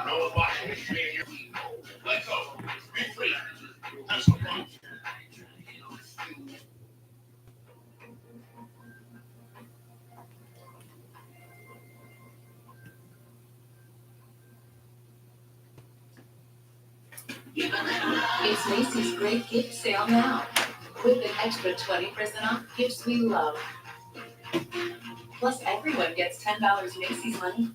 No one's watching this shit here. Let go. Be free. Have some fun. It's Macy's Great Gift Sale now. With an extra 20% off gifts we love. Plus, everyone gets $10 Macy's money.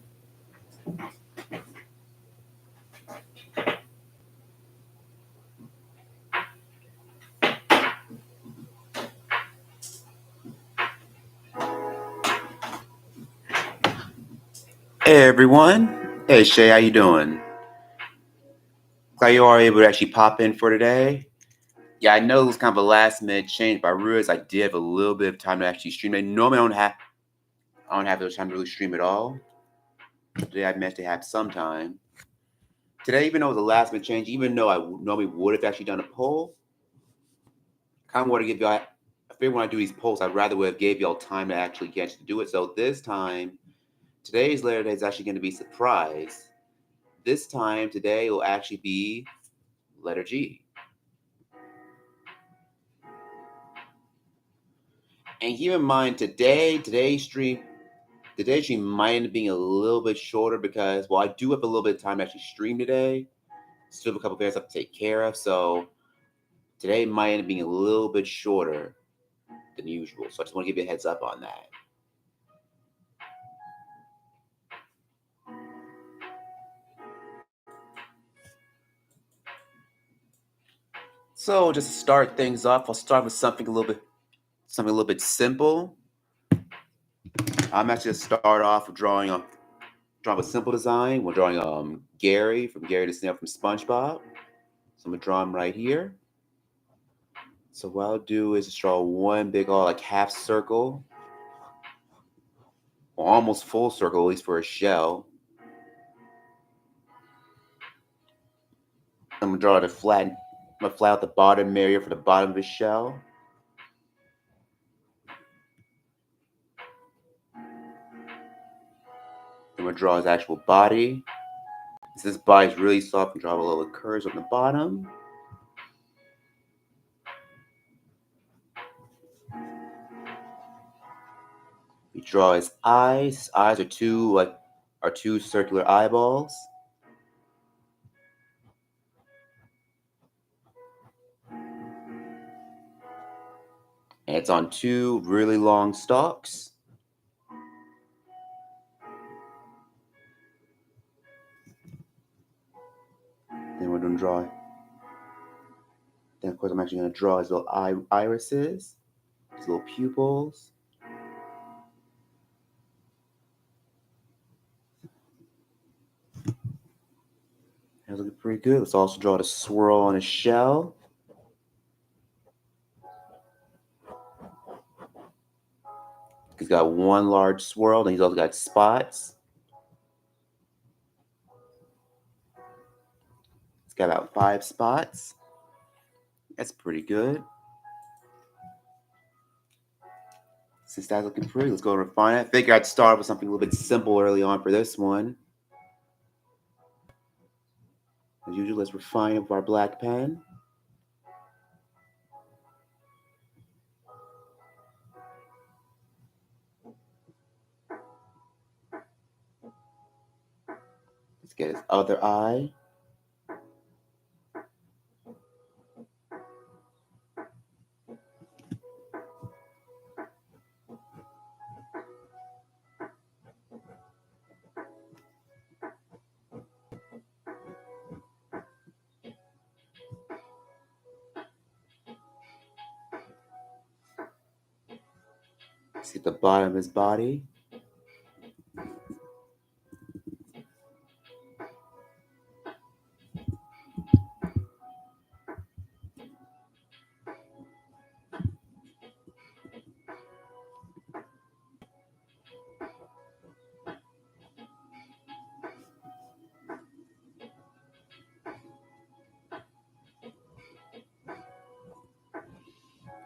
Hey everyone. Hey Shay, how you doing? Glad you are able to actually pop in for today. Yeah, I know it was kind of a last minute change, but I realized I did have a little bit of time to actually stream. Normally I don't have those time to really stream at all. Today I managed to have some time. Today, even though it was a last minute change, even though I normally would have actually done a poll, I kind of want to give y'all. I figure when I do these polls, I'd rather would have gave y'all time to actually get to do it. So this time, today's letter is actually going to be surprise. This time today will actually be letter G. And keep in mind today's stream might end up being a little bit shorter because, well, I do have a little bit of time to actually stream today. Still have a couple of things I have to take care of, so today might end up being a little bit shorter than usual. So I just want to give you a heads up on that. So just to start things off, I'll start with something a little bit simple. I'm actually going to start off with drawing a simple design. We're drawing Gary from Gary the Snail from SpongeBob. So I'm going to draw him right here. So what I'll do is just draw one big half circle, or almost full circle, at least for a shell. I'm gonna draw flat out the bottom area for the bottom of the shell. Then we'll draw his actual body. Since this body is really soft, and draw a little curves on the bottom. We draw his eyes. His eyes are two circular eyeballs. And it's on two really long stalks. Then we're going to draw. Then of course I'm actually going to draw his little irises, his little pupils. That's looking pretty good. Let's also draw the swirl on his shell. He's got one large swirl, and he's also got spots. It's got about 5 spots. That's pretty good. Since that's looking pretty, let's go and refine it. I figured I'd start with something a little bit simple early on for this one. As usual, let's refine it with our black pen. Let's get his other eye. See the bottom of his body.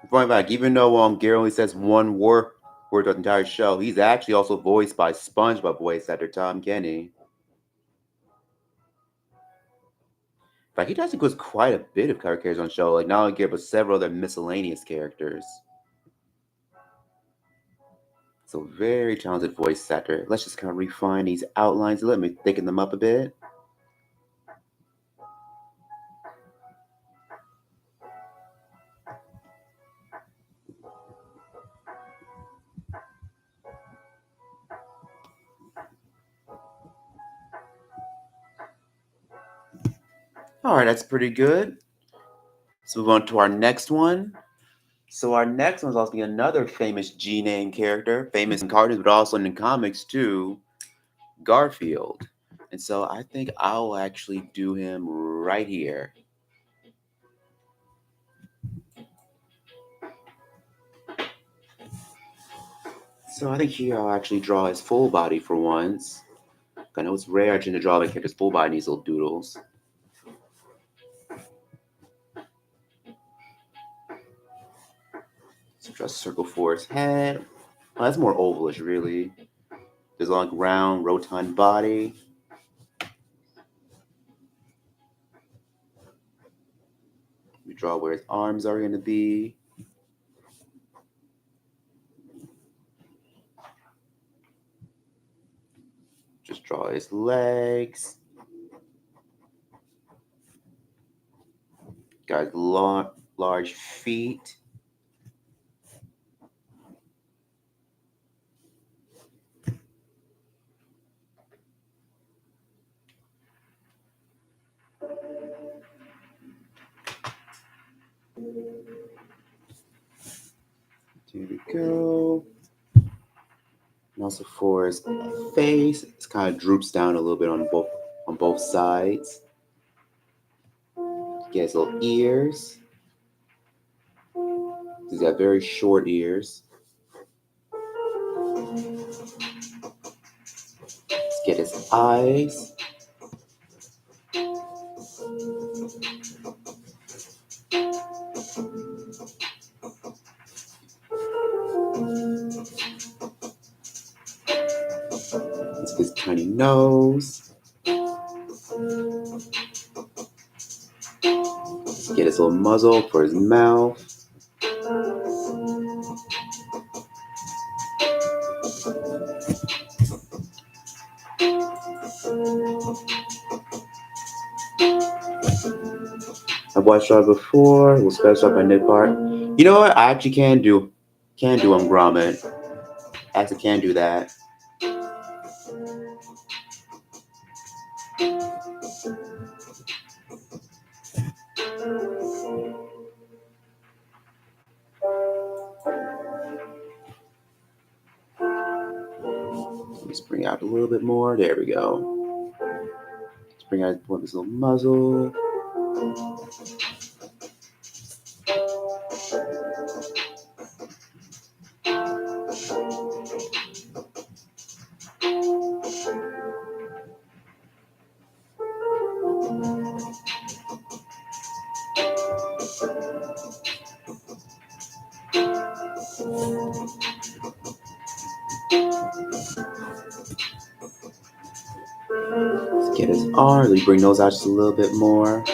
Point back, even though Gary only says one word throughout the entire show, he's actually also voiced by SpongeBob voice actor Tom Kenny. Like he does give us quite a bit of characters on the show. Like not only give us several other miscellaneous characters. So very talented voice actor. Let's just kind of refine these outlines. Let me thicken them up a bit. All right, that's pretty good. Let's move on to our next one. So our next one is also another famous G-name character, famous in cartoons, but also in the comics too, Garfield. And so I think I'll actually do him right here. So I think here I'll actually draw his full body for once. I know it's rare to draw my character's full body in these little doodles. So draw a circle for his head. Well, that's more ovalish, really. There's a like round, rotund body. We draw where his arms are going to be. Just draw his legs. Got large feet. There we go. And also for his face, it kind of droops down a little bit on both sides. He has little ears. He's got very short ears. Let's get his eyes. Let's get his tiny nose. Let's get his little muzzle for his mouth. I've watched that before. We'll specify my nip part. You know what? I actually can do Gromit. I actually can do that. Let's bring out a little bit more. There we go. Let's bring out his little muzzle. Let's get his arm. Let's bring those out just a little bit more.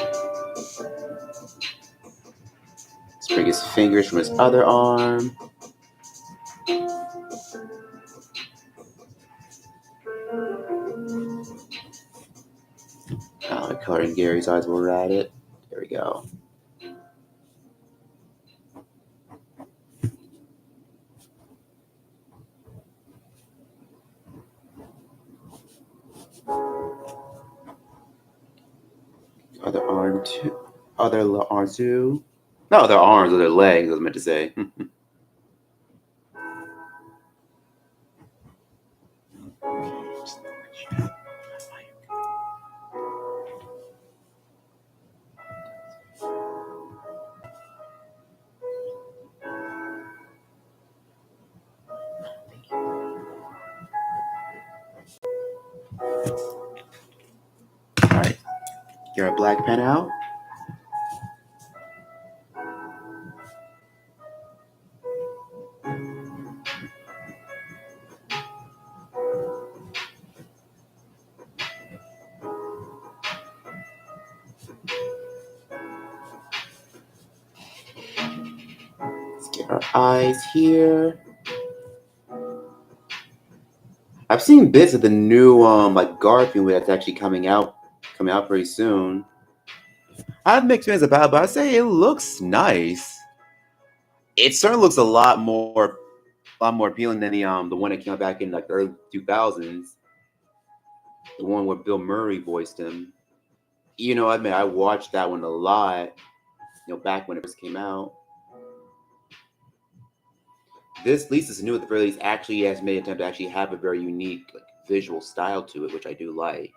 Let's bring his fingers from his other arm. Coloring Gary's eyes while we're at it. There we go. Other arm too. Other arm too. No, other arms, other legs, I was meant to say. Alright. Get our black pen out. our eyes here. I've seen bits of the new like Garfield that's actually coming out pretty soon. I have mixed feelings about it, but I say it looks nice. It certainly looks a lot more appealing than the one that came out back in like the early 2000s. The one where Bill Murray voiced him. You know, I mean, I watched that one a lot. You know, back when it first came out. This, at least this new at the very least, actually has made an attempt to actually have a very unique like visual style to it, which I do like.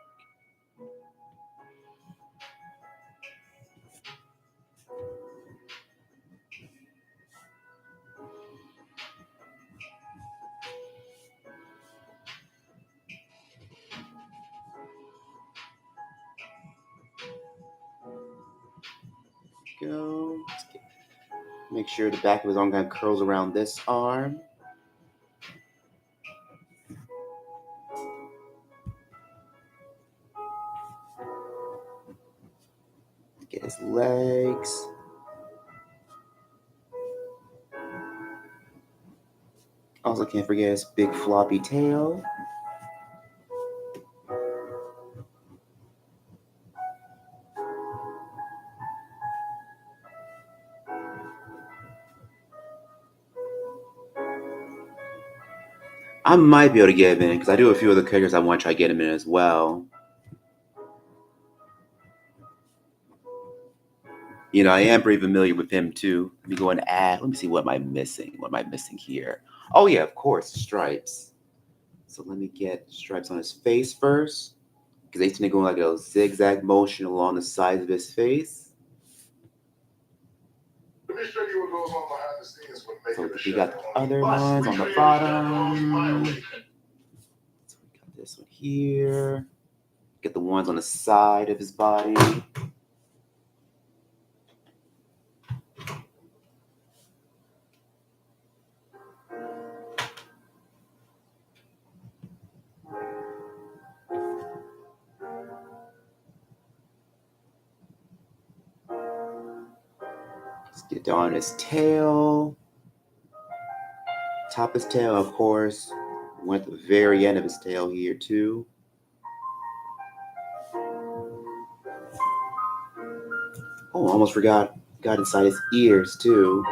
Go. Make sure the back of his arm kind of curls around this arm. Get his legs. Also can't forget his big floppy tail. I might be able to get him in because I do have a few other characters I want to try to get him in as well. You know, I am pretty familiar with him too. Let me go and add. Let me see, what am I missing? What am I missing here? Oh yeah, of course, stripes. So let me get stripes on his face first, because they tend to go like a zigzag motion along the sides of his face. Let me show you what goes on behind the scenes when making So the we show. got the other ones on the bottom. So we got this one here. Get the ones on the side of his body. Let's get on his tail. Top of his tail, of course. Went to the very end of his tail here too. Oh, almost forgot. Got inside his ears too.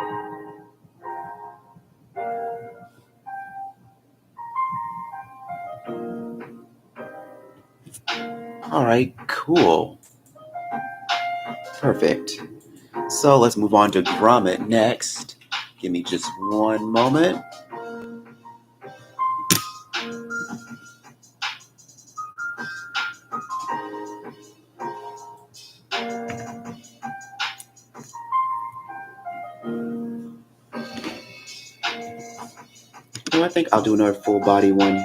All right, cool. Perfect. So let's move on to Gromit next. Give me just one moment. I think I'll do another full body one.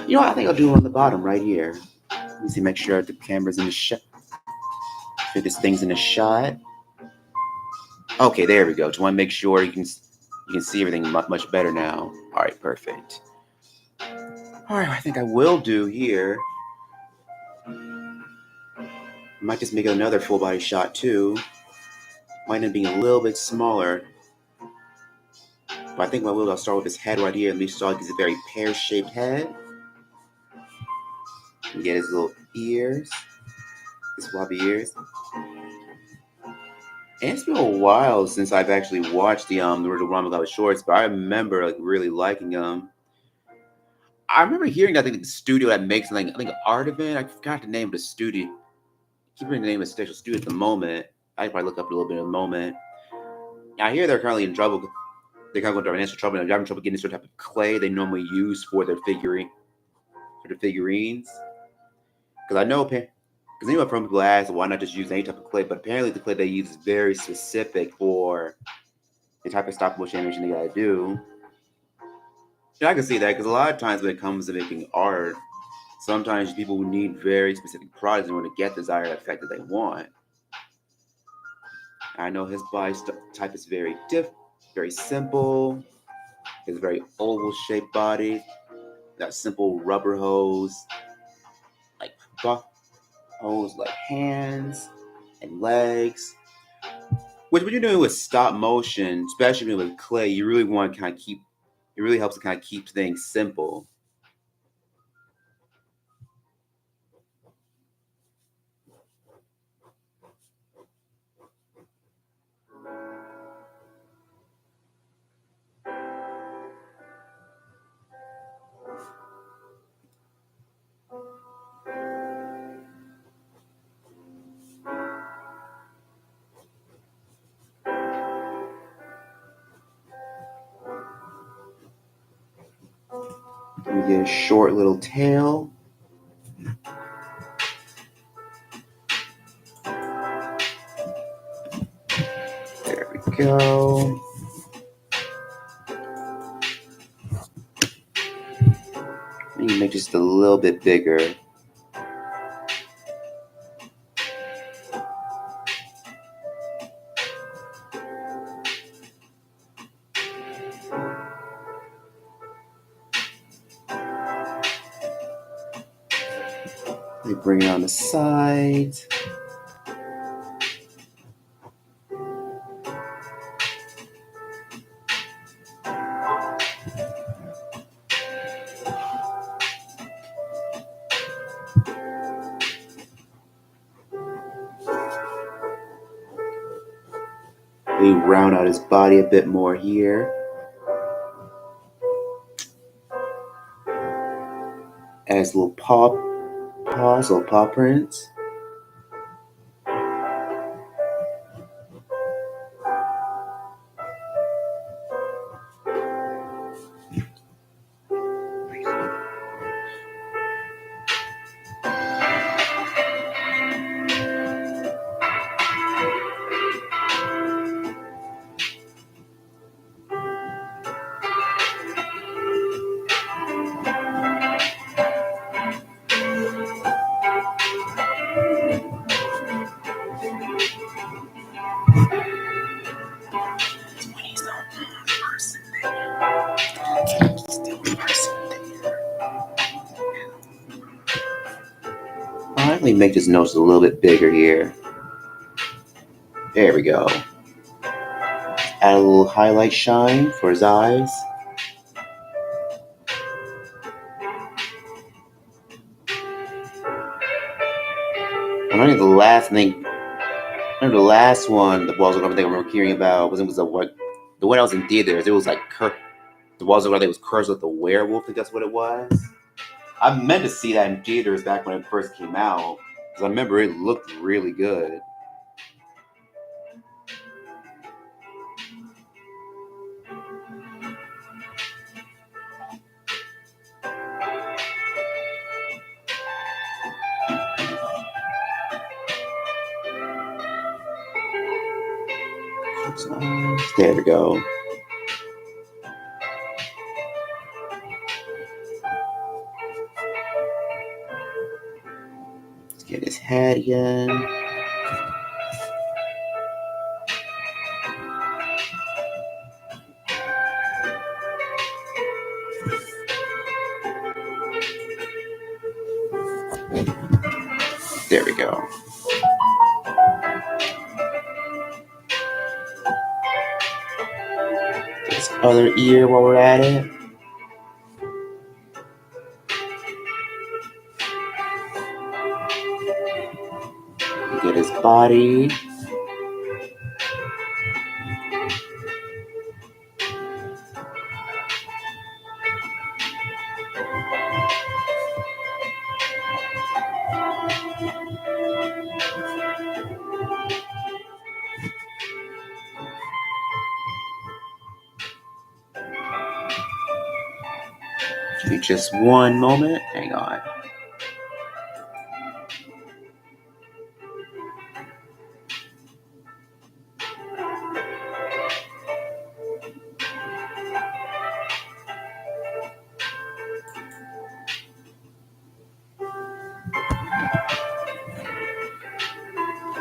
You know what? I think I'll do one on the bottom right here. Let me see, make sure the camera's in the shot. Fit this thing's in the shot. Okay, there we go. Just want to make sure you can see everything much better now. All right, perfect. All right, I think I will do here. I might just make it another full body shot too. Might end up being a little bit smaller. But I think what I'll start with his head right here. Let me start with his very pear-shaped head. And get his little ears. His floppy ears. And it's been a while since I've actually watched the original Gargamel shorts, but I remember like really liking them. I remember hearing, I think, the studio that makes like, I think Artivan. I forgot the name of the studio. I keep reading the name of the special studio at the moment. I could probably look up a little bit in a moment. I hear they're currently in trouble. They're kind of going through financial trouble. They're having trouble getting this sort of type of clay they normally use for their figurines. Because I know, because anyone from people ask, why not just use any type of clay? But apparently the clay they use is very specific for the type of stop motion animation they gotta do. Yeah, I can see that because a lot of times when it comes to making art, sometimes people need very specific products in order to get the desired effect that they want. I know his body type is very simple. He has a very oval-shaped body. Got simple rubber hose, like hands and legs. Which when you're doing with stop motion, especially with clay, you really want to kind of keep. It really helps to kind of keep things simple. We get a short little tail. There we go. You can make just a little bit bigger. We bring it on the sides. We round out his body a bit more here. Adds little paws, little paw prints. Alright, let me make his nose a little bit bigger here. There we go. Add a little highlight shine for his eyes. I think the last thing, remember the last one, the walls of everything I remember hearing about was the one that was in theaters. It was like the walls of everything was cursed with the werewolf. I think that's what it was. I meant to see that in theaters back when it first came out because I remember it looked really good. There we go. Let's get his head again. There we go. This other ear while we're at it. Get his body. Give me just one moment. Hang on.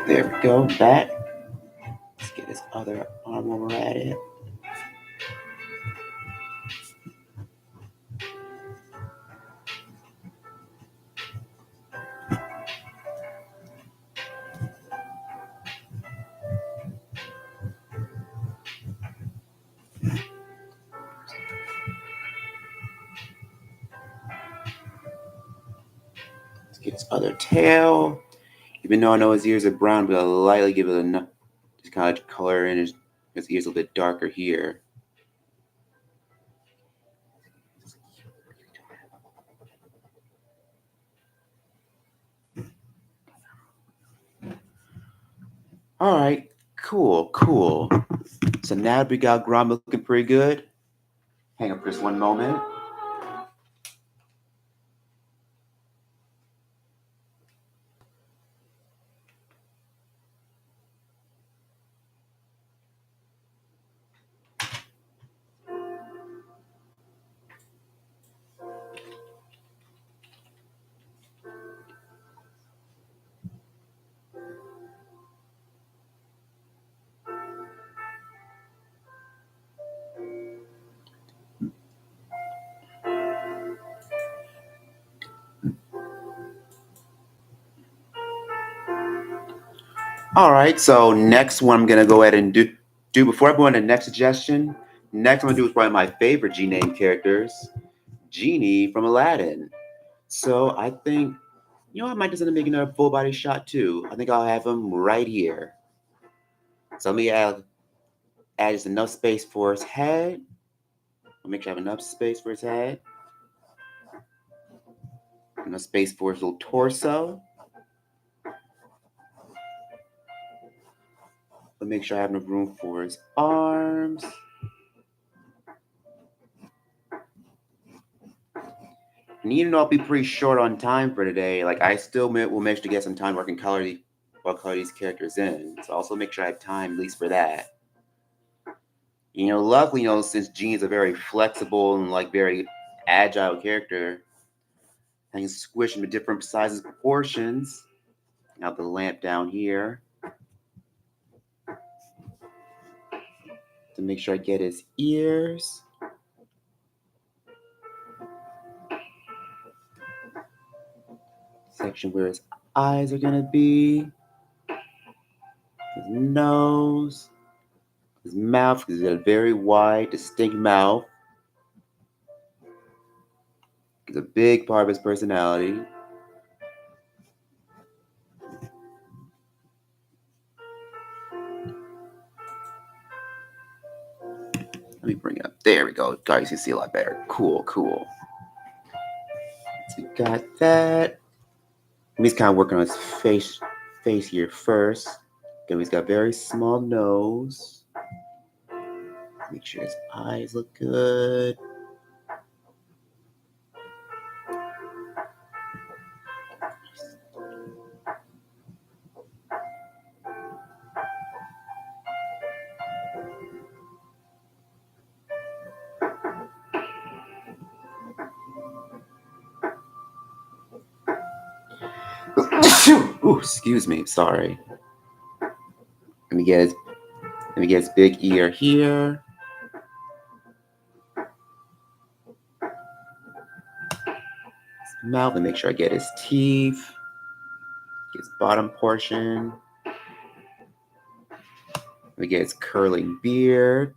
There we go. Back. Let's get his other arm while we're at it. other tail. Even though I know his ears are brown, but I'll lightly give it enough just kind of color in his ears a little bit darker here. All right, cool. So now we got Gromit looking pretty good. Hang up for just one moment. All right, so next one I'm gonna go ahead and do before I go on to the next suggestion. Next I'm gonna do is probably my favorite G name characters, Genie from Aladdin. So I think, I might just end up making a full body shot too. I think I'll have him right here. So let me add just enough space for his head. I'll make sure I have enough space for his head. Enough space for his little torso. But make sure I have enough room for his arms. And even though I'll be pretty short on time for today, like I still will manage to get some time where I can color these characters in. So also make sure I have time at least for that. Luckily, since Gene is a very flexible and like very agile character, I can squish him to different sizes, proportions. Now the lamp down here to make sure I get his ears. Section where his eyes are gonna be. His nose. His mouth, because he's got a very wide, distinct mouth. It's a big part of his personality. Let me bring it up. There we go. Guys, you can see a lot better. Cool. So we got that. He's kind of working on his face here first. Then he's got a very small nose. Make sure his eyes look good. Ooh, excuse me. Sorry. Let me get his big ear here. His mouth, and make sure I get his teeth. His bottom portion. Let me get his curling beard.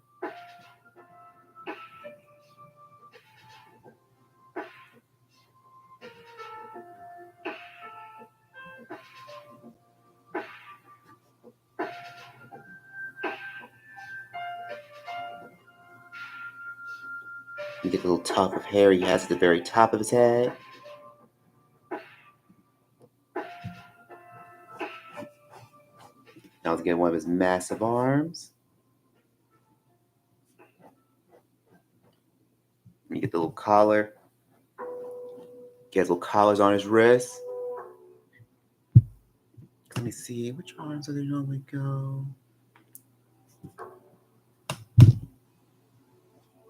You get the little tuft of hair he has at the very top of his head. Now let's get one of his massive arms. And you get the little collar. He has little collars on his wrists. Let me see, which arms do they normally go?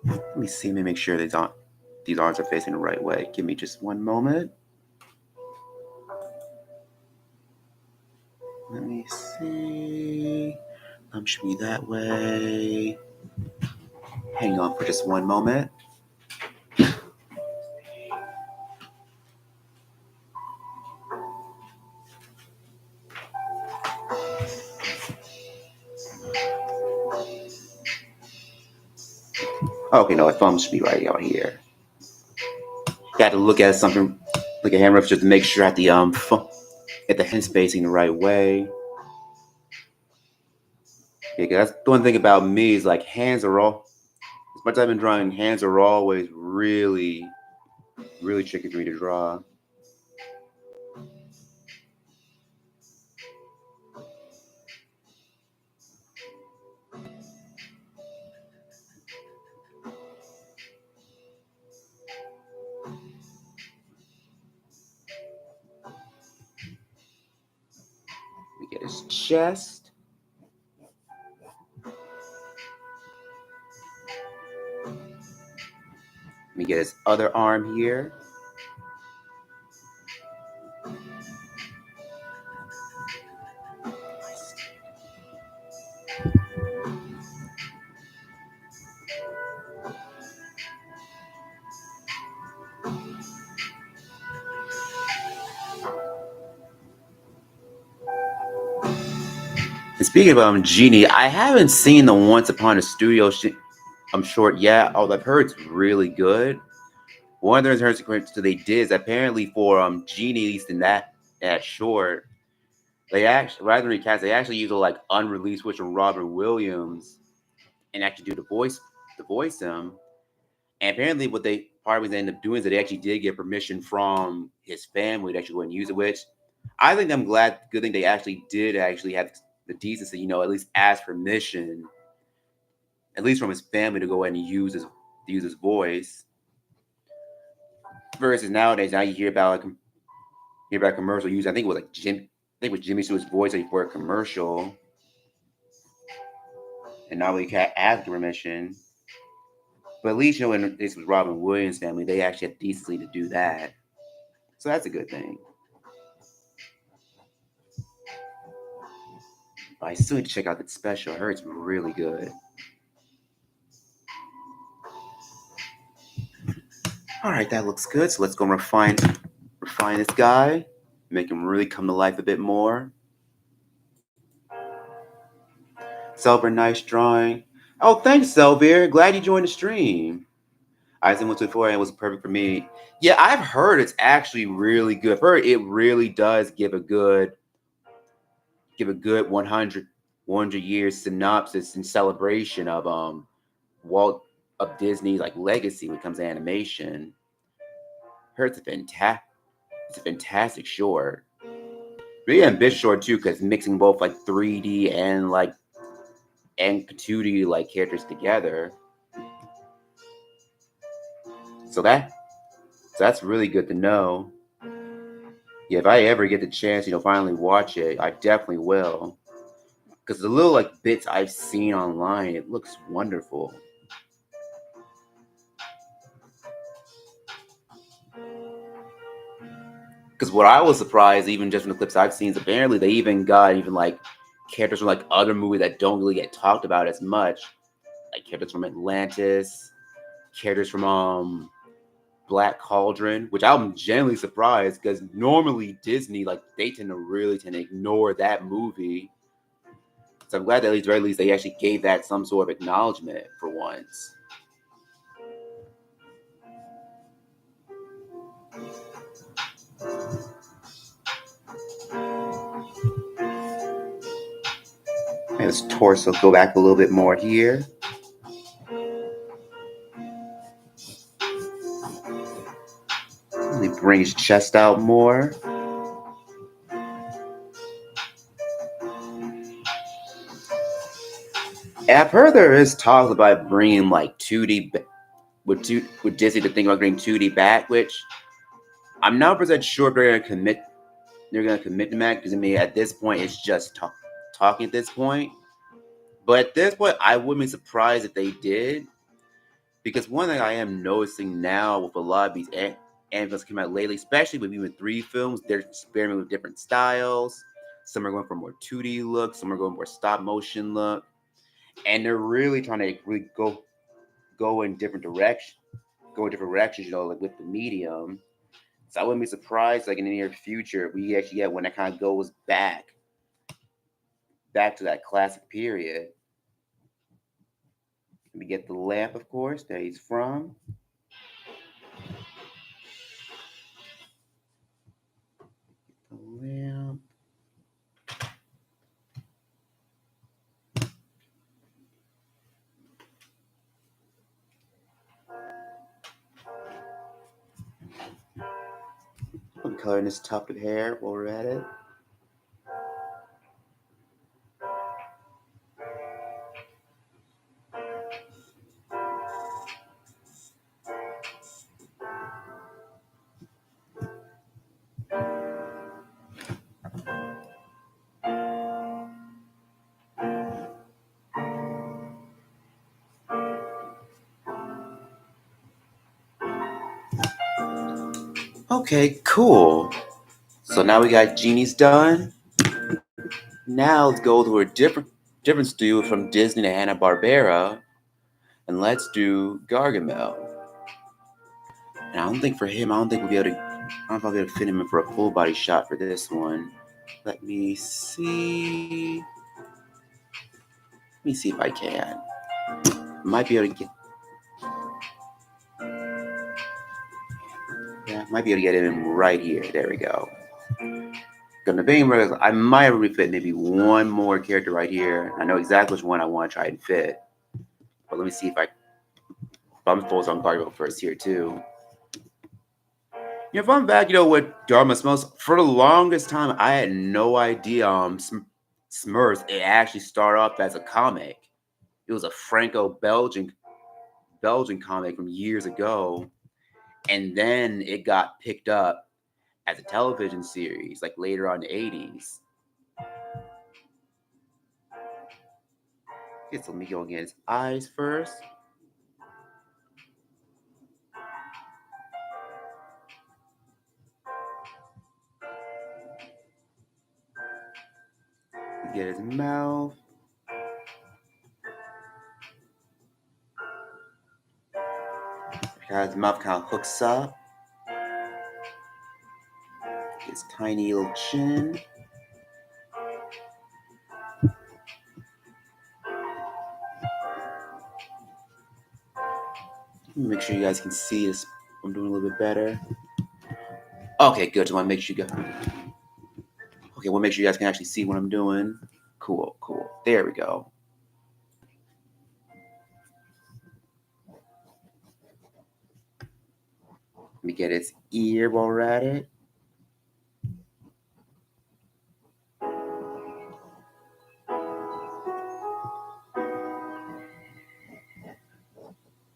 Let me see, let me make sure these arms are facing the right way. Give me just one moment. Let me see. Should be that way. Hang on for just one moment. Okay, no, the thumb should be right out here. Got to look at something Like a hand rough just to make sure I get the hand spacing the right way. Yeah, 'cause that's the one thing about me is like hands are all. As much as I've been drawing, hands are always really, really tricky for me to draw. We get his chest. Let me get his other arm here. And speaking of Genie, I haven't seen the Once Upon a Studio short yet, although I've heard it's really good. One of the returns they did is apparently for Genie, at least in that short, they actually rather than recast, they actually use a like unreleased footage from Robert Williams and actually do the voice him. And apparently, what they part of what they ended up doing is that they actually did get permission from his family to actually go and use it. Which I think I'm glad. Good thing they actually did actually have the decency, at least ask permission, at least from his family, to go ahead and use his voice. Versus nowadays, now you hear about commercial use. I think it was like it was Jimmy Stewart's voice for a commercial, and now we can't ask permission. But at least when this was Robin Williams' family, they actually had decency to do that. So that's a good thing. But I still need to check out that special. I heard it's really good. All right, that looks good. So let's go and refine this guy, make him really come to life a bit more. Selber, nice drawing. Oh, thanks, Selvir. Glad you joined the stream. I think 124 was perfect for me. Yeah, I've heard it's actually really good. I've heard it really does give a good 100 years synopsis and celebration of Walt of Disney's like legacy when it comes to animation. Heard it's a fantastic short. Really ambitious short too, because mixing both like 3D and 2D like characters together. So that's really good to know. Yeah, if I ever get the chance, finally watch it, I definitely will. Because the little like bits I've seen online, it looks wonderful. Because what I was surprised, even just from the clips I've seen, is apparently they even got like characters from like other movies that don't really get talked about as much, like characters from Atlantis, characters from Black Cauldron, which I'm genuinely surprised because normally Disney they tend to ignore that movie. So I'm glad that at the very least they actually gave that some sort of acknowledgement for once. And his torso go back a little bit more here. Really bring his chest out more. And I've heard there is talk about bringing 2D with Disney to think about bringing 2D back, which I'm not percent sure if they're gonna commit. They're gonna commit to that because at this point it's just talking at this point. But at this point, I wouldn't be surprised if they did, because one thing I am noticing now with a lot of these animals coming out lately, especially with even 3 films, they're experimenting with different styles. Some are going for more 2D look, some are going for stop motion look, and they're really trying to really go in different directions. With the medium. So I wouldn't be surprised, in the near future, we actually get when that kind of goes back to that classic period. We get the lamp, of course, that he's from. coloring this tuft of hair while we're at it. Okay, cool. So now we got Genie's done. Now let's go to a different studio from Disney to Hanna-Barbera, and let's do Gargamel. And I don't think we'll be able to. I don't know if I'll be able to fit him in for a full body shot for this one. Let me see. Let me see if I can. Might be able to get. Yeah, might be able to get him right here. There we go. Gonna be I might really fit maybe one more character right here. I know exactly which one I want to try and fit. But let me see if I. I'm focused on Garfield first here too. Fun fact, what Dharma smells? For the longest time, I had no idea. Smurfs. It actually started off as a comic. It was a Franco-Belgian comic from years ago, and then it got picked up as a television series, like later on in the 80s. Okay, so let me go again. His eyes first. Get his mouth. His mouth kind of hooks up. His tiny little chin. Make sure you guys can see this. I'm doing a little bit better. Okay, good. So I want to make sure you guys. Okay, we'll make sure you guys can actually see what I'm doing. Cool. There we go. Let me get its ear while we're at it.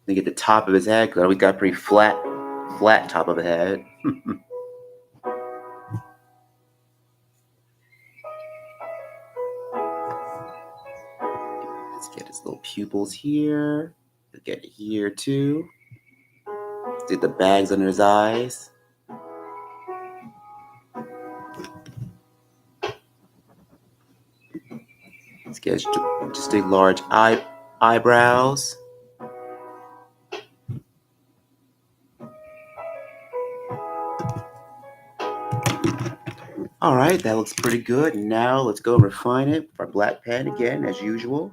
Let me get the top of his head, because we got a pretty flat top of the head. Let's get his little pupils here. Let's get it here too. Let's get the bags under his eyes. Let's get just a large eyebrows. All right, that looks pretty good. Now let's go and refine it with our black pen again, as usual.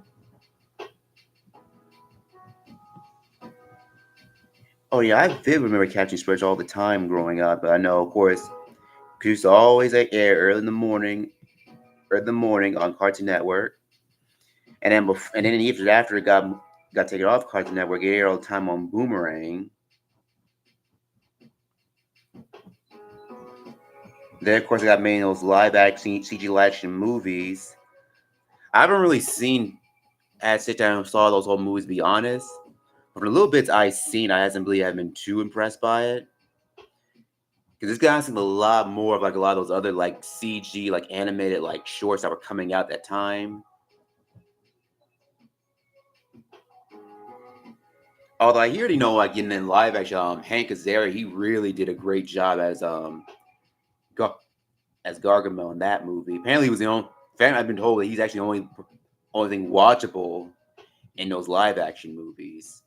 Oh yeah, I did remember catching spreads all the time growing up. But I know, of course, used to always air early in the morning on Cartoon Network, and then even after it got taken off Cartoon Network, it aired all the time on Boomerang. Then, of course, I got made in those live action CG live action movies. I haven't really sit down and saw those whole movies, to be honest. But for the little bits I've seen, I haven't been too impressed by it. Because this guy seemed a lot more of like a lot of those other like CG, like animated like shorts that were coming out at that time. Although I already know, like in live action, Hank Azaria, he really did a great job as Gargamel in that movie. Apparently, he was the only. I've been told that he's actually the only thing watchable in those live action movies.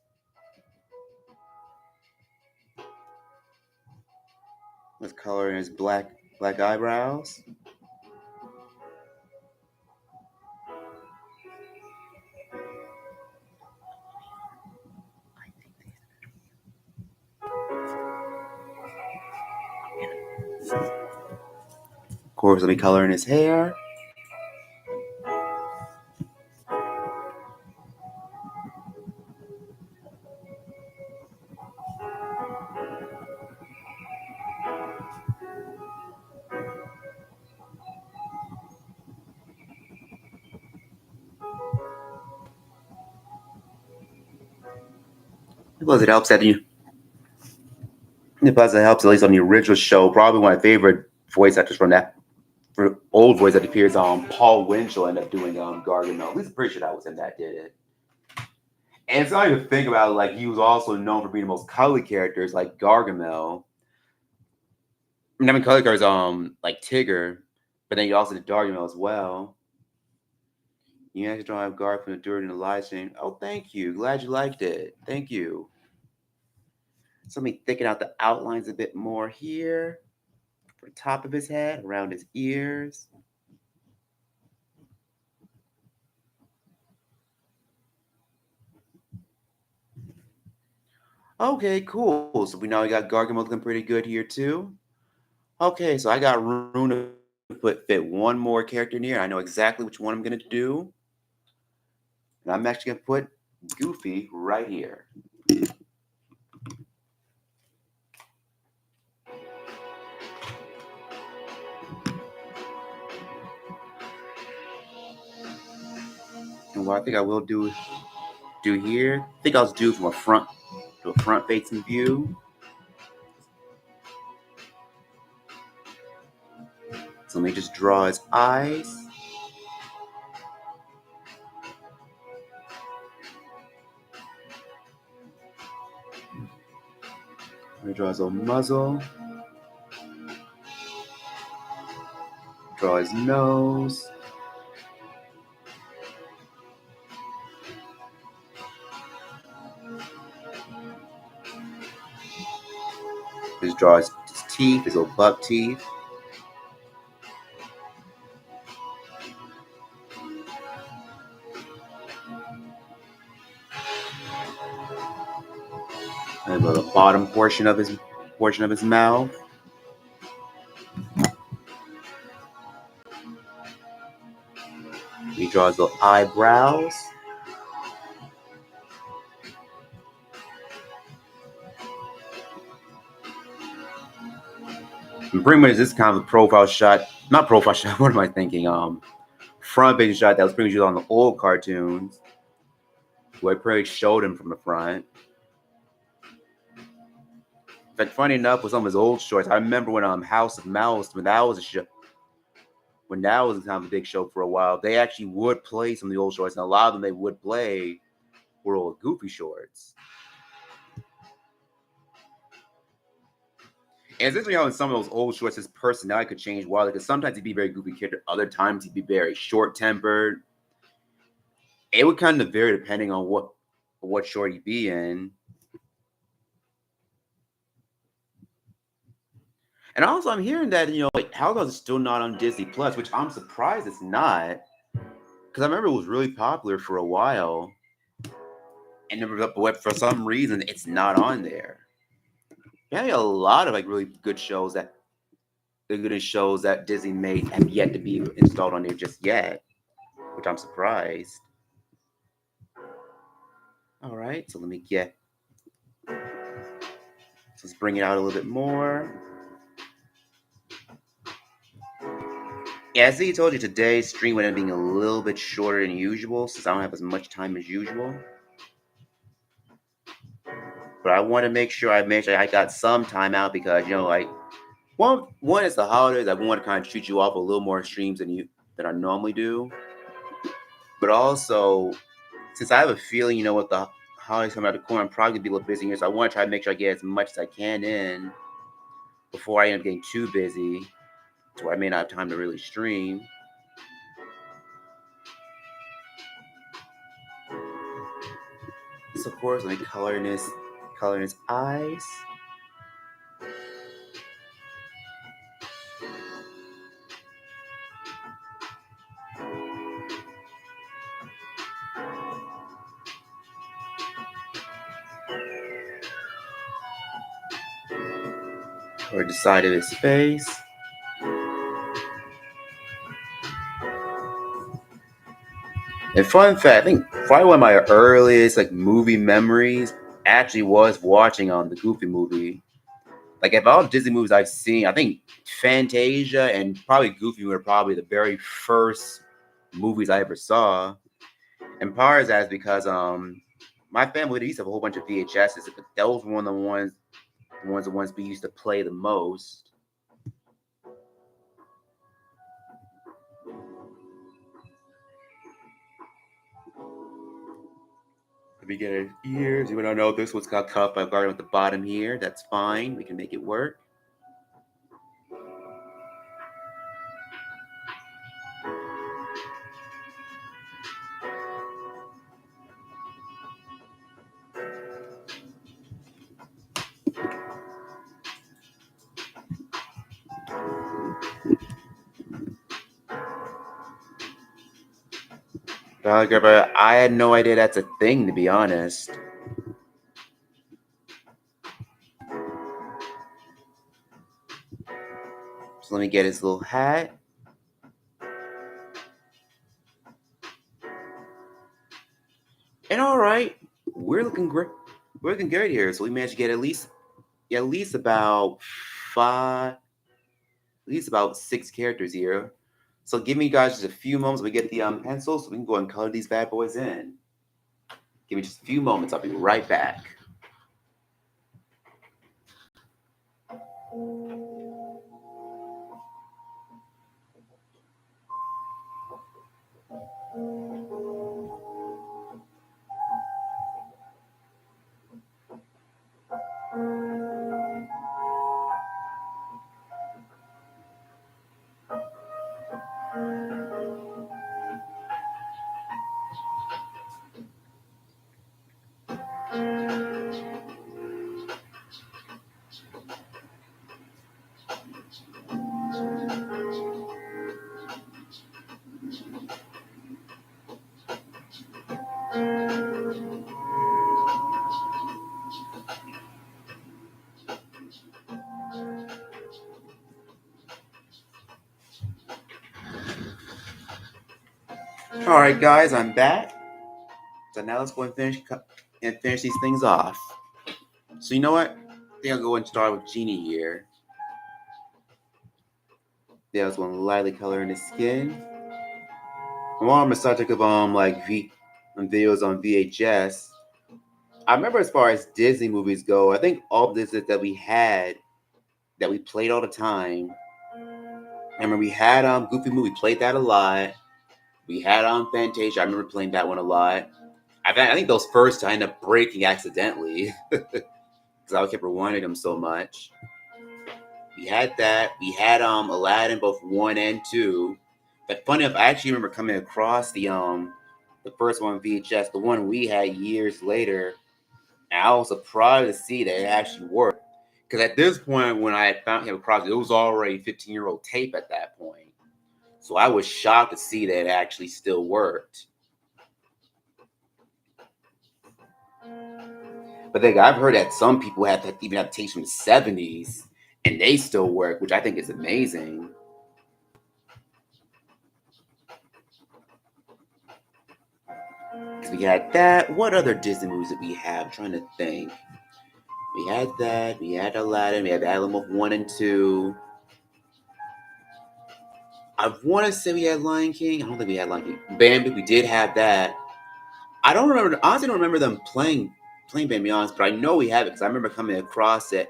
Let's color in his black eyebrows. Of course, let me color in his hair. Plus, it helps that plus it helps at least on the original show. Probably one of my favorite voice actors from that old voice that appears on Paul Winchell ended up doing Gargamel. At least I'm pretty sure that was him that did it. And it's not even think about it, like he was also known for being the most cuddly characters like Gargamel. I mean cuddly characters like Tigger, but then you also did Gargamel as well. You actually don't have Garfield during the live stream. Oh, thank you. Glad you liked it. Thank you. So let me thicken out the outlines a bit more here. For the top of his head, around his ears. Okay, cool. So we got Gargamel looking pretty good here too. Okay, so I got room to fit one more character in here. I know exactly which one I'm gonna do. And I'm actually gonna put Goofy right here. And what I think I will do here, I think I'll do from a front facing view. So let me just draw his eyes. Let me draw his little muzzle. Draw his nose. Just draw his teeth, his little buck teeth. And the bottom portion of his mouth. He draws little eyebrows. And pretty much this kind of a profile shot, not profile shot, what am I thinking? Front page shot that was pretty much used on the old cartoons, where it pretty much showed him from the front. In fact, funny enough, with some of his old shorts, I remember when House of Mouse, when that was a show, when that was kind of a big show for a while, they actually would play some of the old shorts, and a lot of them they would play were old Goofy shorts. And it's interesting how in some of those old shorts, his personality could change wildly, because sometimes he'd be very goofy character, other times he'd be very short-tempered. It would kind of vary depending on what short he'd be in. And also, I'm hearing that Hellgirls is still not on Disney Plus, which I'm surprised it's not, because I remember it was really popular for a while, and for some reason it's not on there. Yeah, a lot of really good shows that Disney made have yet to be installed on there just yet, which I'm surprised. All right, so let's bring it out a little bit more. Yeah, as I told you, today's stream would end up being a little bit shorter than usual since I don't have as much time as usual. But I want to make sure I got some time out because one is the holidays. I want to kind of treat you off a little more streams than I normally do. But also, since I have a feeling, with the holidays coming out of the corner, I'm probably gonna be a little busy here. So I want to try to make sure I get as much as I can in before I end up getting too busy, to where I may not have time to really stream. So of course, let me color in his eyes. Or the side of his face. And fun fact, I think probably one of my earliest movie memories actually was watching the Goofy movie. Of all Disney movies I've seen, I think Fantasia and probably Goofy were probably the very first movies I ever saw. And part of that is because My family, they used to have a whole bunch of VHSs, but those were one of the ones we used to play the most. Let me get it here. You want to know this one's got cut off by Garden at the bottom here. That's fine. We can make it work. I had no idea that's a thing, to be honest. So let me get his little hat. And all right, we're looking great. We're looking good here. So we managed to get at least about 6 characters here. So give me guys just a few moments. We get the pencils, so we can go and color these bad boys in. Give me just a few moments. I'll be right back. All right, guys, I'm back. So now let's go and finish these things off. So you know what? I think I'll go and start with Genie here. Yeah, I was going to lightly color in his skin. I'm on the subject of videos on VHS. I remember as far as Disney movies go, I think all of this that we had that we played all the time. I remember we had Goofy Movie, we played that a lot. We had Fantasia, I remember playing that one a lot. I think those first I ended up breaking accidentally because I kept rewinding them so much. We had that. We had Aladdin, both 1 and 2. But funny enough, I actually remember coming across the first one VHS, the one we had years later. And I was surprised to see that it actually worked. Because at this point, when I had found him across, it was already 15-year-old tape at that point. So I was shocked to see that it actually still worked. But then I've heard that some people even have tapes from the 70s, and they still work, which I think is amazing. We had that. What other Disney movies did we have? I'm trying to think. We had that. We had Aladdin. We had Aladdin 1 and 2. I want to say we had Lion King. I don't think we had Lion King. Bambi, we did have that. I don't remember. Honestly, don't remember them playing Bambi, honest, but I know we have it because I remember coming across it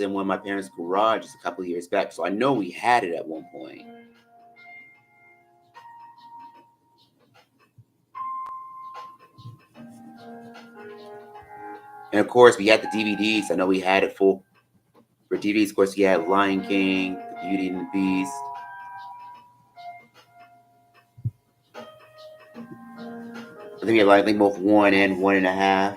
in one of my parents' garages a couple of years back. So I know we had it at one point. And of course, we had the DVDs. I know we had it full for DVDs. Of course, we had Lion King, The Beauty and the Beast. I think we had both 1 and 1.5.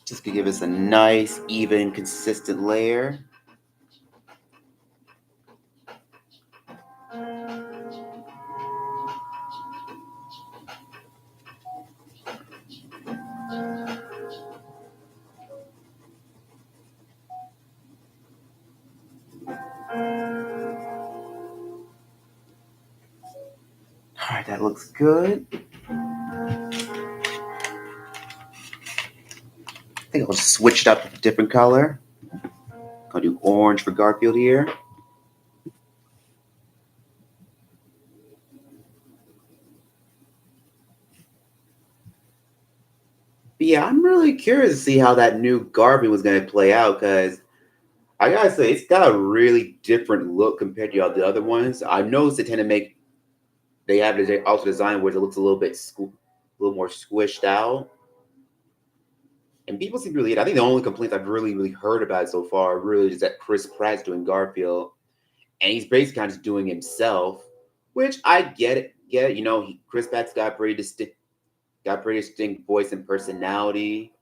Just to give us a nice, even, consistent layer. All right, that looks good. I think I'll switch it up with a different color. I'll do orange for Garfield here. yeah, I'm really curious to see how that new Garfield was going to play out because I gotta say it's got a really different look compared to all the other ones. I've noticed they tend to make they have the also design where it looks a little bit a little more squished out. And people seem to really. I think the only complaints I've really heard about it so far really is that Chris Pratt's doing Garfield, and he's basically kind of just doing himself, which I get it. Get it. You know, Chris Pratt's got pretty distinct voice and personality.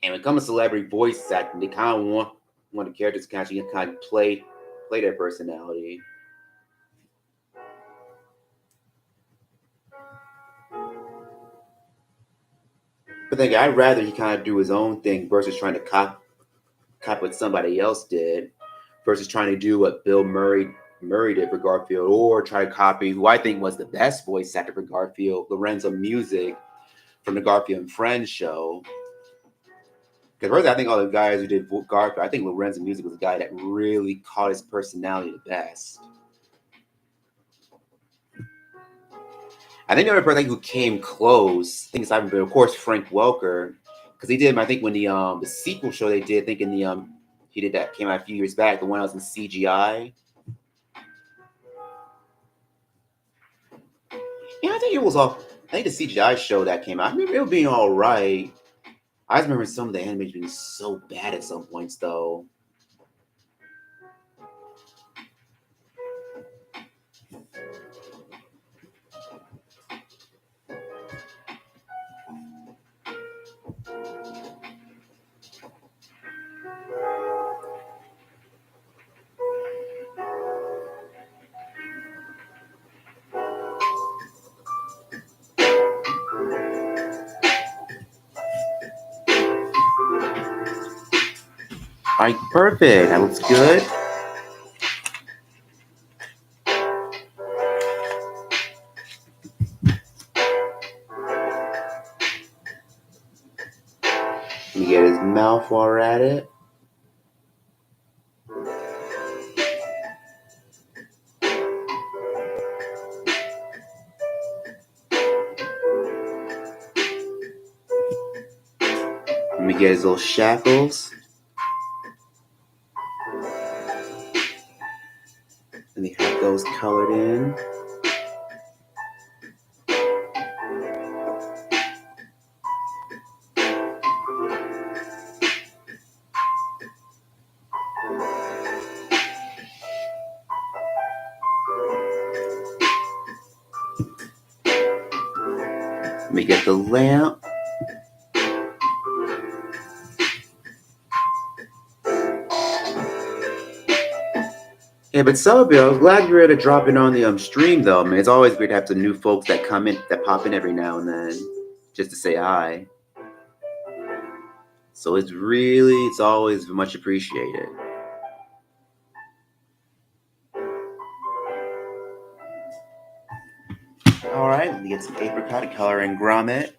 And when it comes to celebrity voice acting, they kind of want the characters to kind of play their personality. But then I'd rather he kind of do his own thing versus trying to copy what somebody else did, versus trying to do what Bill Murray did for Garfield, or try to copy who I think was the best voice actor for Garfield, Lorenzo Music from the Garfield and Friends show. Because first, I think all the guys who did Garfield, I think Lorenzo Music was the guy that really caught his personality the best. I think the other person who came close, I think it's I've been, of course, Frank Welker, because he did. I think when the sequel show they did, I think in the he did that came out a few years back. The one that was in CGI. Yeah, I think it was all. I think the CGI show that came out. I remember it being all right. I just remember some of the animation being so bad at some points, though. All right, perfect. That looks good. Let me get his mouth while we're at it. Let me get his little shackles. Let me have those colored in. Let me get the lamp. Yeah, but Celebrate, I was glad you were able to drop in on the stream though. I mean, it's always great to have some new folks that come in, that pop in every now and then, just to say hi. So it's always much appreciated. All right, let me get some apricot color in Gromit.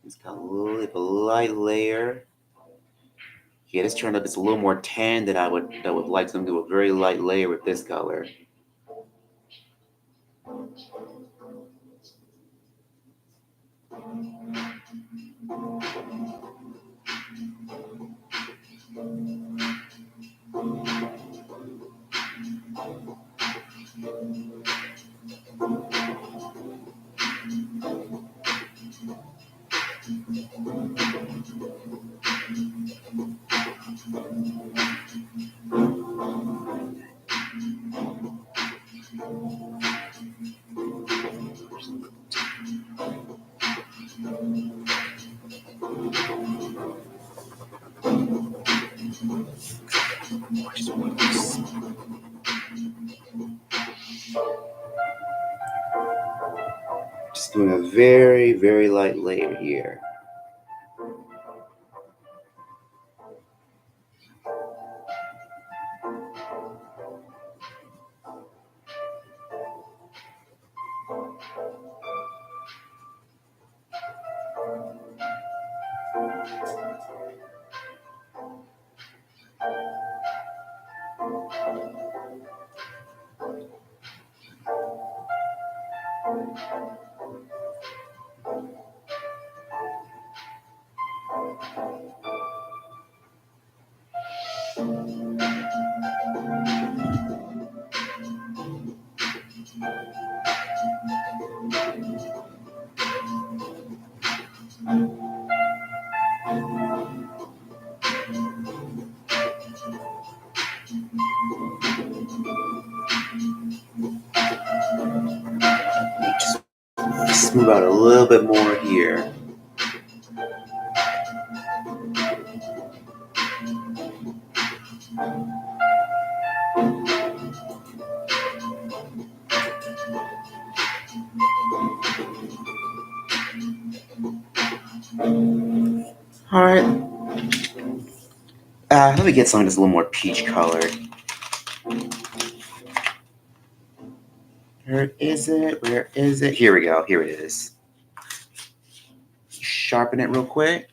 It's got a little bit of a light layer. Yeah, this turned up. It's a little more tan than I would like. So I'm gonna do a very light layer with this color. Just doing a very light layer here. Just move out a little bit more here. All right. Let me get something that's a little more peach colored. Where is it? Where is it? Here we go. Here it is. Sharpen it real quick.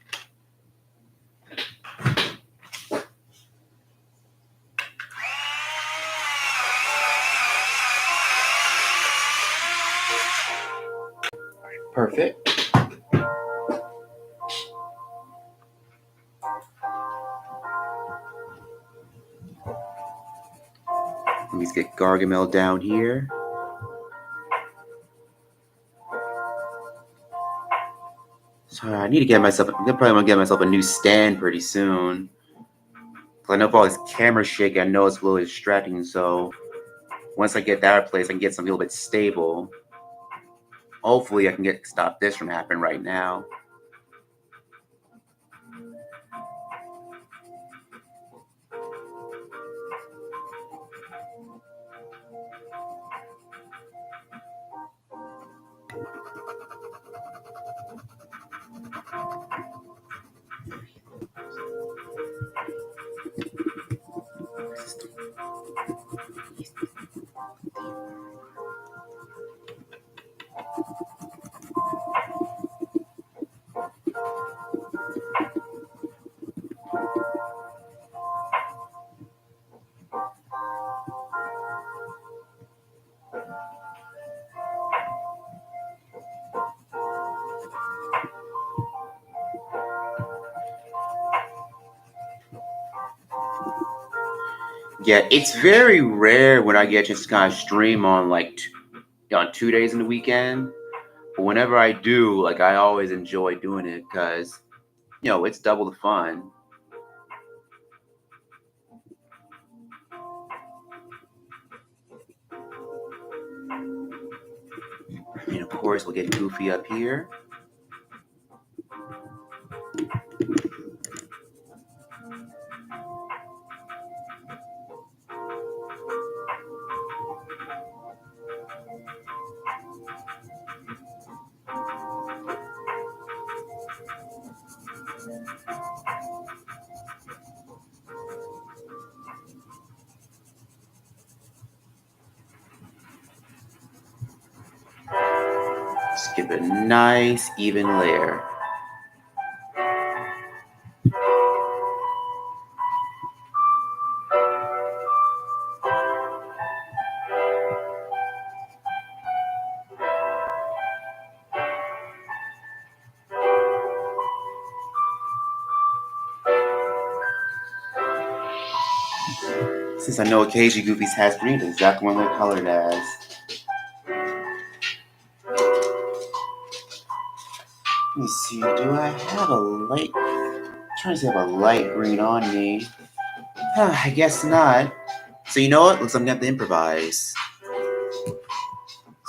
Perfect. Let me just get Gargamel down here. So I need to get myself, I'm probably gonna get myself a new stand pretty soon. I know if all this camera shake, I know it's a little distracting, so once I get that replaced, I can get something a little bit stable. Hopefully I can stop this from happening right now. Yeah, it's very rare when I get to just kind of stream on on 2 days in the weekend. But whenever I do, I always enjoy doing it because, it's double the fun. And of course, we'll get Goofy up here. Just give it a nice, even layer. Since I know occasionally Goofy's has green, it's exactly what they're colored as. Let me see, do I have a light? I'm trying to see if I have a light green on me. I guess not. So you know what? Looks like I'm gonna have to improvise.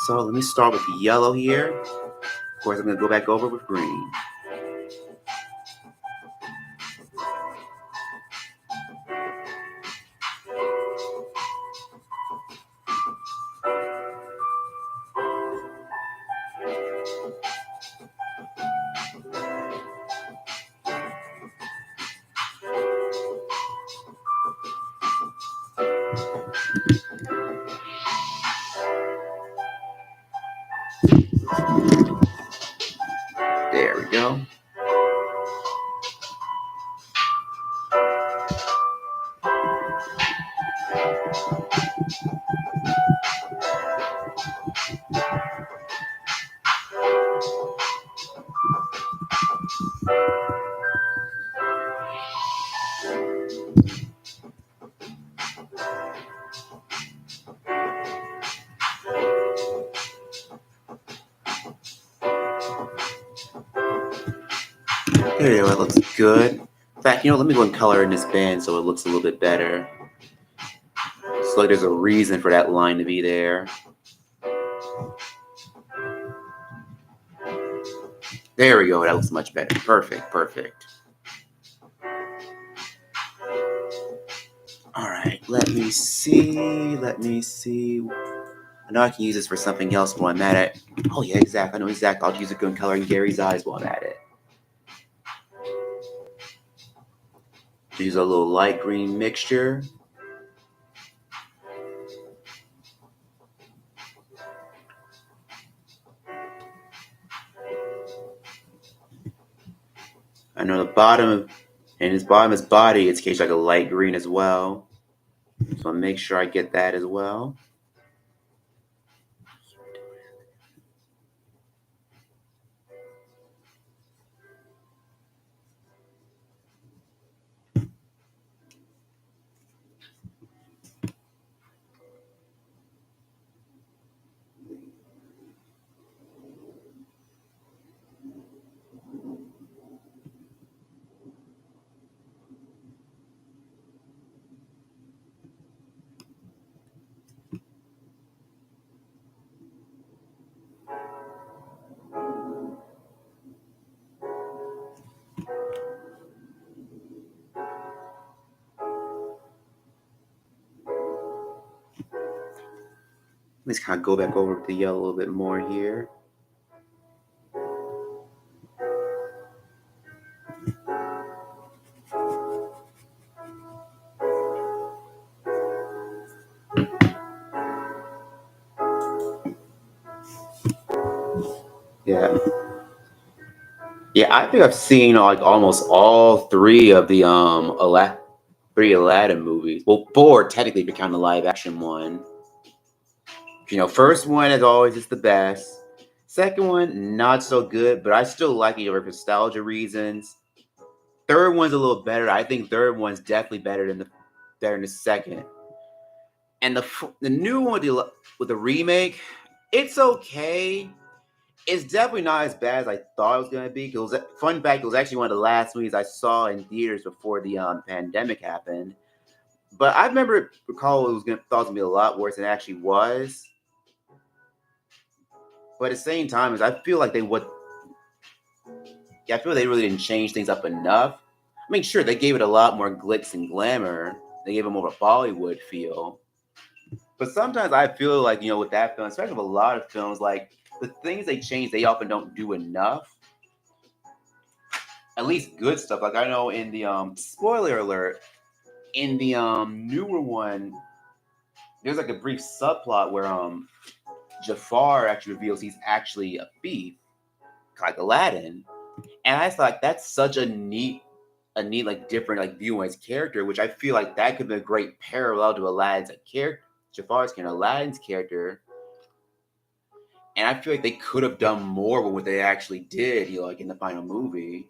So let me start with the yellow here. Of course, I'm gonna go back over with green. There we go. There you go, that looks good. In fact, let me go and color in this band so it looks a little bit better. So like there's a reason for that line to be there. There we go, that looks much better. Perfect, perfect. Alright, let me see. I know I can use this for something else while I'm at it. Oh yeah, exactly. I know exactly. I'll use it going coloring Gary's eyes while I'm at it. Use a little light green mixture. I know the bottom and his body, it's caged like a light green as well. So I'll make sure I get that as well. Let's kind of go back over with the yellow a little bit more here. Yeah. Yeah, I think I've seen like almost all three of the three Aladdin movies. Well, four technically if you count the live action one. First one as always is the best. Second one, not so good, but I still like it for nostalgia reasons. Third one's a little better. I think third one's definitely better than the second. And the new one with the remake, it's okay. It's definitely not as bad as I thought it was gonna be. Fun fact, it was actually one of the last movies I saw in theaters before the pandemic happened. But I recall it was thought it was gonna be a lot worse than it actually was. But at the same time, I feel like they really didn't change things up enough. I mean, sure, they gave it a lot more glitz and glamour. They gave it more of a Bollywood feel. But sometimes I feel like, with that film, especially with a lot of films, like the things they change, they often don't do enough. At least good stuff. Like I know in the spoiler alert, in the newer one, there's like a brief subplot where Jafar actually reveals he's actually a thief, like Aladdin. And I thought that's such a neat like different like view on his character, which I feel like that could be a great parallel to Aladdin's character, Jafar's character, Aladdin's character. And I feel like they could have done more with what they actually did, like in the final movie.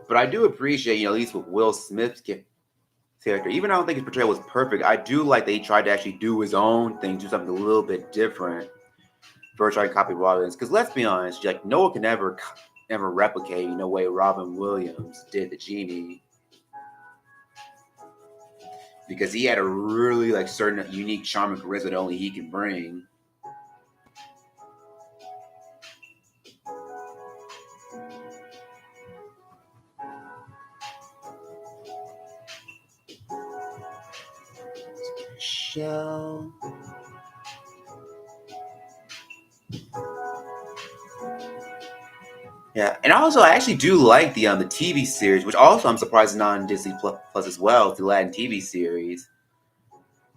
But I do appreciate, at least with Will Smith's character, even though I don't think his portrayal was perfect, I do like that he tried to actually do his own thing, do something a little bit different for trying to copy Robin's. Because let's be honest, like no one can ever replicate the way Robin Williams did the Genie, because he had a really like certain unique charm and charisma that only he can bring. Shell. Yeah, and also I actually do like the TV series, which also I'm surprised is not on Disney Plus as well. The Aladdin TV series.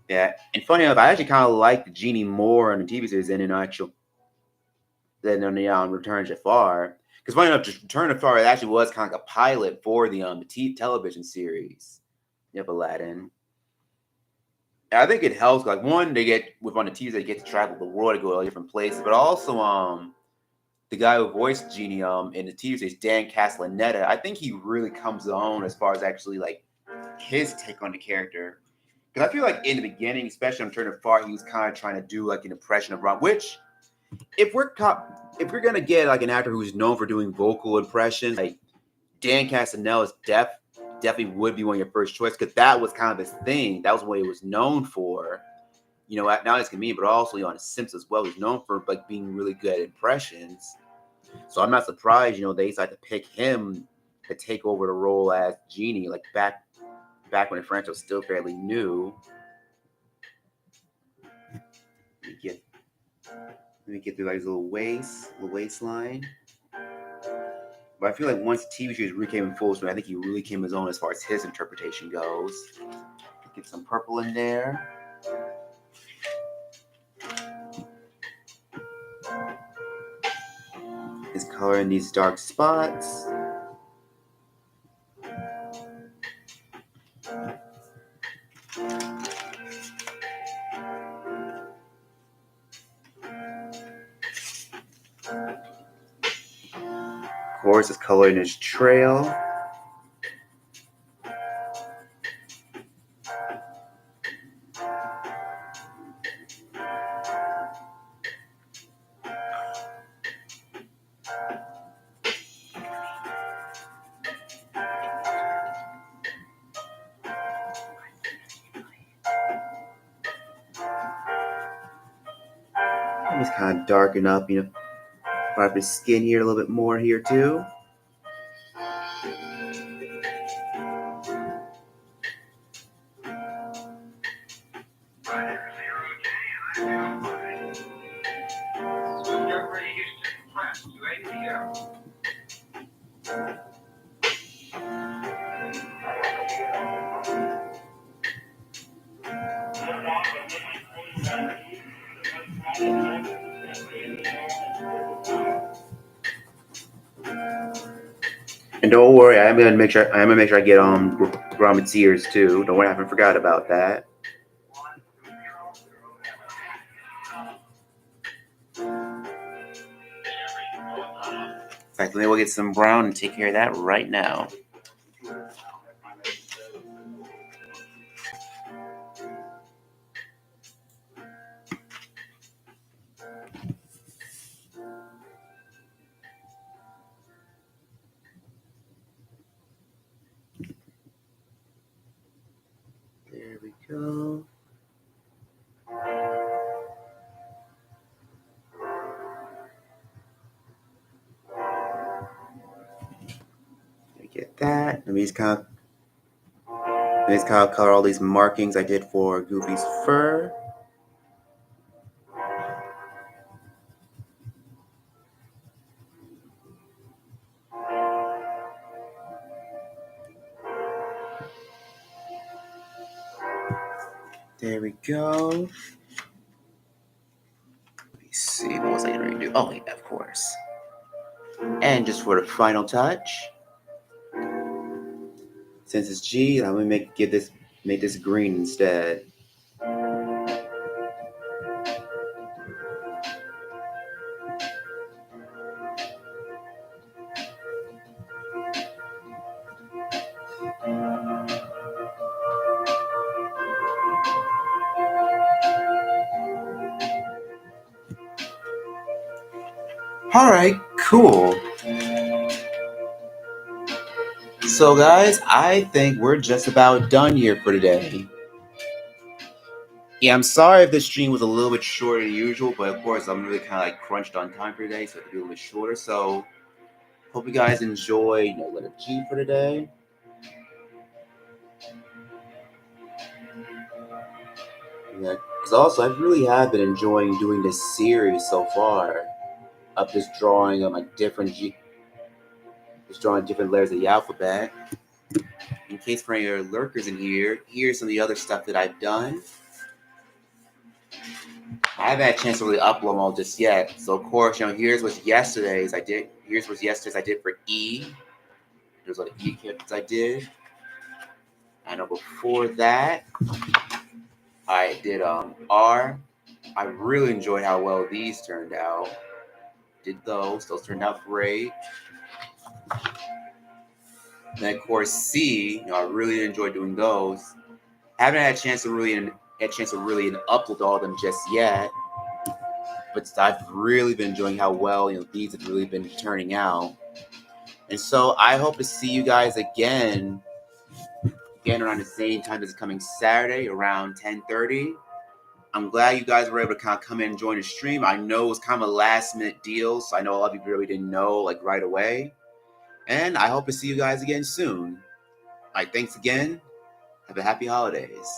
Yeah, and funny enough, I actually kind of like the Genie more on the TV series than on the Return of Jafar. Because funny enough, Return of Jafar actually was kind of like a pilot for the television series of Aladdin. And I think it helps. Like one, they get on the TV, they get to travel the world, to go to different places, but also the guy who voiced Genie in the TV series, Dan Castellaneta, I think he really comes on as far as actually like his take on the character. Because I feel like in the beginning, especially on Turn of Fart, he was kind of trying to do like an impression of Ron, which if we're gonna get like an actor who's known for doing vocal impressions, like Dan Castellaneta is definitely would be one of your first choice, because that was kind of his thing. That was what he was known for. You know, not as comedian, but also on The Simpsons as well. He's known for like being really good at impressions. So I'm not surprised, you know, they decided to pick him to take over the role as Genie, like back when the franchise was still fairly new. Let me get through like his little waistline. But I feel like once TV series really came in full swing, I think he really came his own as far as his interpretation goes. Get some purple in there. His color in these dark spots. Of course, his color in his trail. Just kind of darken up, you know, brighten his skin here a little bit more here too. And don't worry, I'm gonna make sure I get Gromit's ears too. Don't worry, I haven't forgot about that. In fact, let me go get some brown and take care of that right now. There we go. Get that. Let me just kind of color all these markings I did for Goofy's fur. There we go. Let me see, what was I going to do? Oh, yeah, of course. And just for the final touch, since it's G, I'm gonna make this green instead. All right, cool. So guys, I think we're just about done here for today. Yeah, I'm sorry if this stream was a little bit shorter than usual, but of course I'm really kind of like crunched on time for today, so it'll be a little bit shorter. So hope you guys enjoy, you know, letter G for today. Yeah, because also I really have been enjoying doing this series so far of just drawing like different different layers of the alphabet. In case for any of your lurkers in here, here's some of the other stuff that I've done. I haven't had a chance to really upload them all just yet. So of course, you know, here's what yesterday's I did for E. There's what E kits I did. I know before that, I did R. I really enjoyed how well these turned out. Did those turned out great. And then of course C, you know, I really enjoyed doing those. Haven't had a chance to really upload all of them just yet, but I've really been enjoying how well these have really been turning out. And so I hope to see you guys again around the same time as coming Saturday around 10:30. I'm glad you guys were able to kind of come in and join the stream. I know it was kind of a last minute deal, so I know a lot of you really didn't know like right away. And I hope to see you guys again soon. All right, thanks again. Have a happy holidays.